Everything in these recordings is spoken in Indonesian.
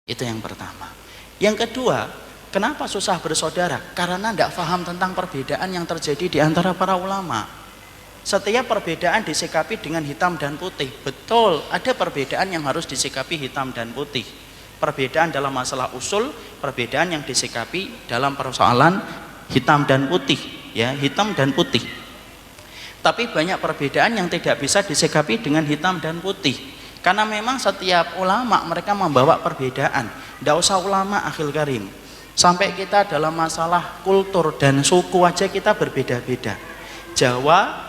Itu yang pertama. Yang kedua, kenapa susah bersaudara? Karena tidak paham tentang perbedaan yang terjadi di antara para ulama. Setiap perbedaan disikapi dengan hitam dan putih. Betul, ada perbedaan yang harus disikapi hitam dan putih. Perbedaan dalam masalah usul, perbedaan yang disikapi dalam persoalan hitam dan putih, ya, hitam dan putih. Tapi banyak perbedaan yang tidak bisa disikapi dengan hitam dan putih. Karena memang setiap ulama mereka membawa perbedaan. Tidak usah ulama akhil karim. Sampai kita dalam masalah kultur dan suku aja kita berbeda-beda. Jawa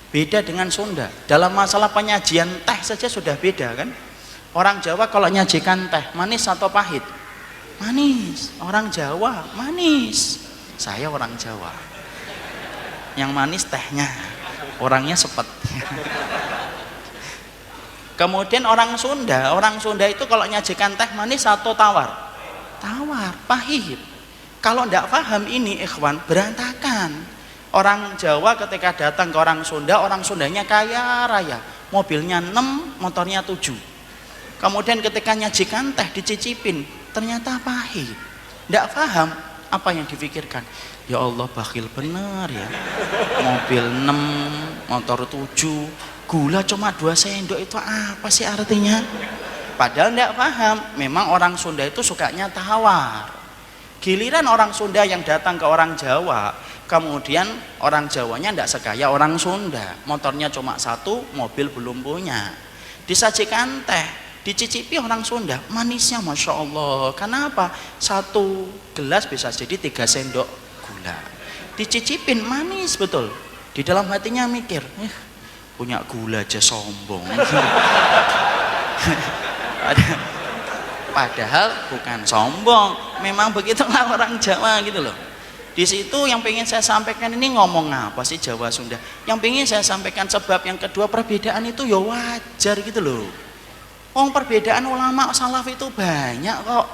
beda dengan Sunda. Dalam masalah penyajian teh saja sudah beda kan. Orang Jawa kalau nyajikan teh manis atau pahit? Manis. Orang Jawa manis. Saya orang Jawa. Yang manis tehnya, orangnya sepet. Kemudian orang Sunda itu kalau nyajikan teh manis atau tawar? Tawar, pahit. Kalau tidak paham ini ikhwan, berantakan. Orang Jawa ketika datang ke orang Sundanya kaya raya, mobilnya 6, motornya 7. Kemudian ketika nyajikan teh dicicipin, ternyata pahit. Tidak paham apa yang difikirkan. Ya Allah, bakhil benar ya. Mobil 6, motor 7, gula cuma 2 sendok, itu apa sih artinya? Padahal tidak paham. Memang orang Sunda itu sukanya tawar. Giliran orang Sunda yang datang ke orang Jawa, kemudian orang Jawanya tidak sekaya orang Sunda, motornya cuma 1, mobil belum punya. Disajikan teh, dicicipi orang Sunda, manisnya Masya Allah. Kenapa? 1 gelas bisa jadi 3 sendok gula. Dicicipin manis betul. Di dalam hatinya mikir, punya gula aja sombong. Padahal bukan sombong, memang begitulah orang Jawa gitu loh. Di situ yang pengen saya sampaikan ini, ngomong apa sih Jawa Sunda? Yang pengen saya sampaikan sebab yang kedua, perbedaan itu ya wajar gitu loh. Perbedaan ulama salaf itu banyak kok,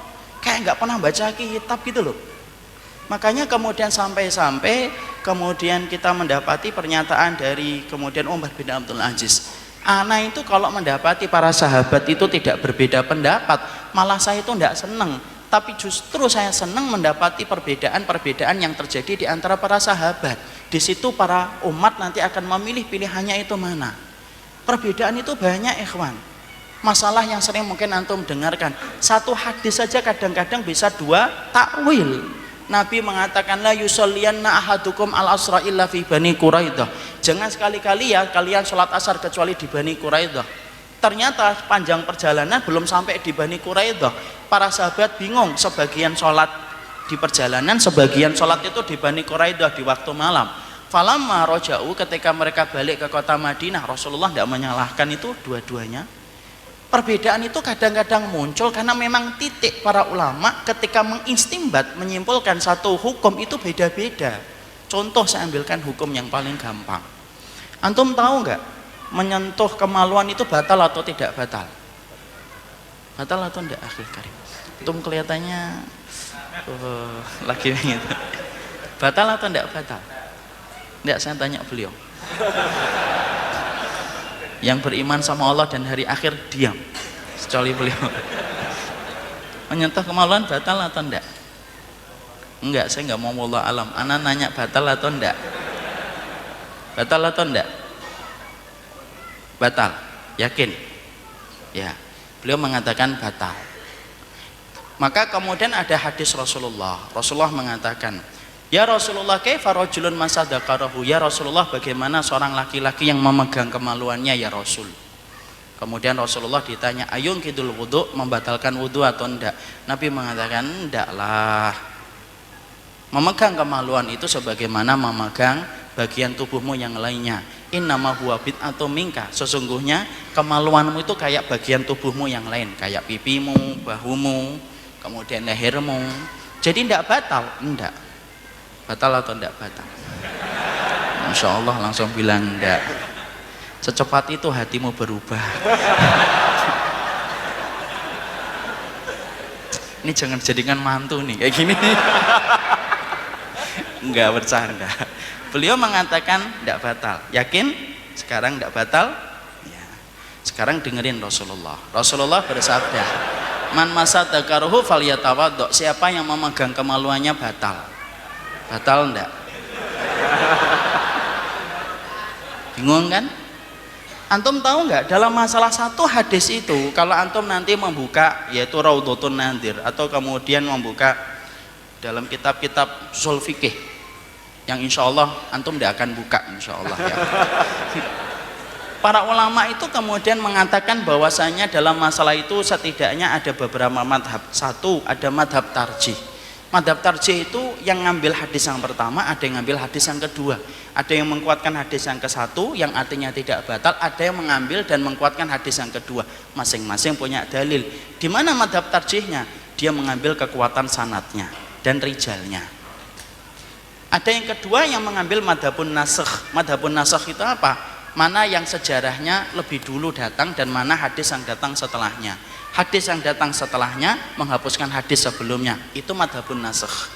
kayak nggak pernah baca kitab gitu loh. Makanya kemudian sampai-sampai kemudian kita mendapati pernyataan dari kemudian Umar bin Abdul Aziz, ana itu kalau mendapati para sahabat itu tidak berbeda pendapat, malah saya itu tidak senang. Tapi justru saya senang mendapati perbedaan-perbedaan yang terjadi di antara para sahabat. Di situ para umat nanti akan memilih pilihannya itu mana. Perbedaan itu banyak ikhwan. Masalah yang sering mungkin antum dengarkan, 1 hadis saja kadang-kadang bisa 2 takwil. Nabi mengatakan la yusalliyanna ahadukum al-asra illa fi Bani Quraidah. Jangan sekali-kali ya kalian sholat asar kecuali di Bani Quraidah. Ternyata panjang perjalanan belum sampai di Bani Quraidah. Para sahabat bingung, sebagian sholat di perjalanan, sebagian sholat itu di Bani Quraidah di waktu malam. Falamma roja'u, ketika mereka balik ke kota Madinah, Rasulullah tidak menyalahkan itu dua-duanya. Perbedaan itu kadang-kadang muncul karena memang titik para ulama ketika mengistimbat, menyimpulkan satu hukum itu beda-beda. Contoh saya ambilkan hukum yang paling gampang. Antum tahu nggak, menyentuh kemaluan itu batal atau tidak batal? Batal atau tidak akhil karim? Antum kelihatannya lagi begitu. Batal atau tidak batal? Tidak, saya tanya beliau. Yang beriman sama Allah dan hari akhir diam, kecuali beliau. Menyentuh kemaluan batal atau enggak? Enggak, saya enggak mau wallah alam. Ana nanya batal atau enggak? Batal atau enggak? Batal. Yakin? Ya. Beliau mengatakan batal. Maka kemudian ada hadis Rasulullah. Rasulullah mengatakan, ya Rasulullah, kaifa rajulun masadaqarahu? Ya Rasulullah, bagaimana seorang laki-laki yang memegang kemaluannya ya Rasul? Kemudian Rasulullah ditanya, ayung kidul wudu, membatalkan wudu atau enggak? Nabi mengatakan, enggaklah. Memegang kemaluan itu sebagaimana memegang bagian tubuhmu yang lainnya. Innama huwa bid'atun minka, sesungguhnya kemaluanmu itu kayak bagian tubuhmu yang lain, kayak pipimu, bahumu, kemudian lehermu. Jadi enggak batal, enggak. Batal atau tidak batal? Masya Allah langsung bilang enggak. Secepat itu hatimu berubah. Ini jangan jadikan mantu nih kayak gini. Enggak, bercanda. Beliau mengatakan tidak batal. Yakin? Sekarang tidak batal? Ya. Sekarang dengerin Rasulullah. Rasulullah bersabda, Man masa dzakaruhu falyatawaddo. Siapa yang memegang kemaluannya batal. Batal enggak? Bingung kan? Antum tahu nggak dalam masalah satu hadis itu, kalau antum nanti membuka yaitu Raudhatun Nadir atau kemudian membuka dalam kitab-kitab ushul fikih yang insya Allah antum tidak akan buka insya Allah ya. Para ulama itu kemudian mengatakan bahwasanya dalam masalah itu setidaknya ada beberapa madhab. Satu, ada madhab tarjih. Madhab tarjih itu yang ngambil hadis yang pertama, ada yang ngambil hadis yang kedua. Ada yang menguatkan hadis yang ke satu yang artinya tidak batal, ada yang mengambil dan menguatkan hadis yang kedua. Masing-masing punya dalil. Di mana madhab tarjihnya? Dia mengambil kekuatan sanadnya dan rijalnya. Ada yang kedua yang mengambil madhabun nasakh. Madhabun nasakh itu apa? Mana yang sejarahnya lebih dulu datang dan mana hadis yang datang setelahnya. Hadis yang datang setelahnya menghapuskan hadis sebelumnya. Itu madhabun nasakh.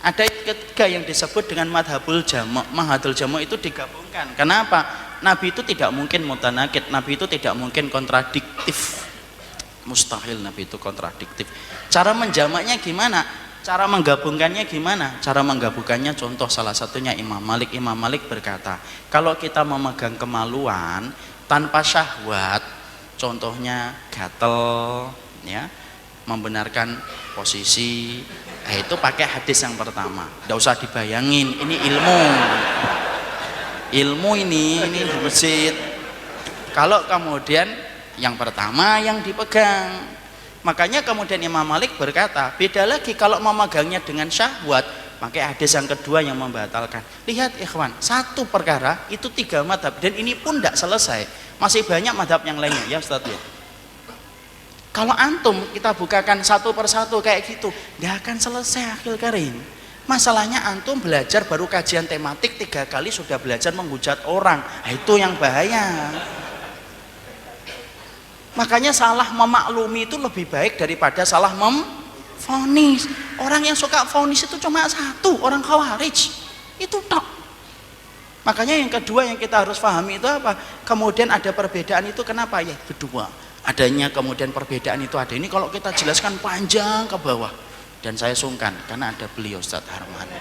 Ada yang ketiga yang disebut dengan madhabul jamu'. Madhabul jamu' itu digabungkan. Kenapa? Nabi itu tidak mungkin mutanakid. Nabi itu tidak mungkin kontradiktif. Mustahil Nabi itu kontradiktif. Cara menjamaknya gimana? Cara menggabungkannya gimana? Cara menggabungkannya contoh salah satunya Imam Malik. Imam Malik berkata, kalau kita memegang kemaluan tanpa syahwat, contohnya gatel, ya, membenarkan posisi, itu pakai hadis yang pertama. Tidak usah dibayangin, ini ilmu ini di masjid. Kalau kemudian yang pertama yang dipegang. Makanya kemudian Imam Malik berkata, beda lagi kalau memegangnya dengan syahwat, pakai hadis yang kedua yang membatalkan. Lihat ikhwan, satu perkara itu 3 madhab dan ini pun tidak selesai. Masih banyak madhab yang lainnya ya Ustaz ya. Kalau antum kita bukakan satu persatu kayak gitu, tidak akan selesai akhil karim. Masalahnya antum belajar baru kajian tematik 3 kali sudah belajar menghujat orang. Nah, itu yang bahaya. Makanya salah memaklumi itu lebih baik daripada salah memvonis. Orang yang suka vonis itu cuma satu, orang Khawarij. Itu tok. Makanya yang kedua yang kita harus pahami itu apa? Kemudian ada perbedaan itu kenapa? Ya kedua, adanya kemudian perbedaan itu ada. Ini kalau kita jelaskan panjang ke bawah. Dan saya sungkan karena ada beliau Ustadz Harman.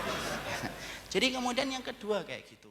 Jadi kemudian yang kedua kayak gitu.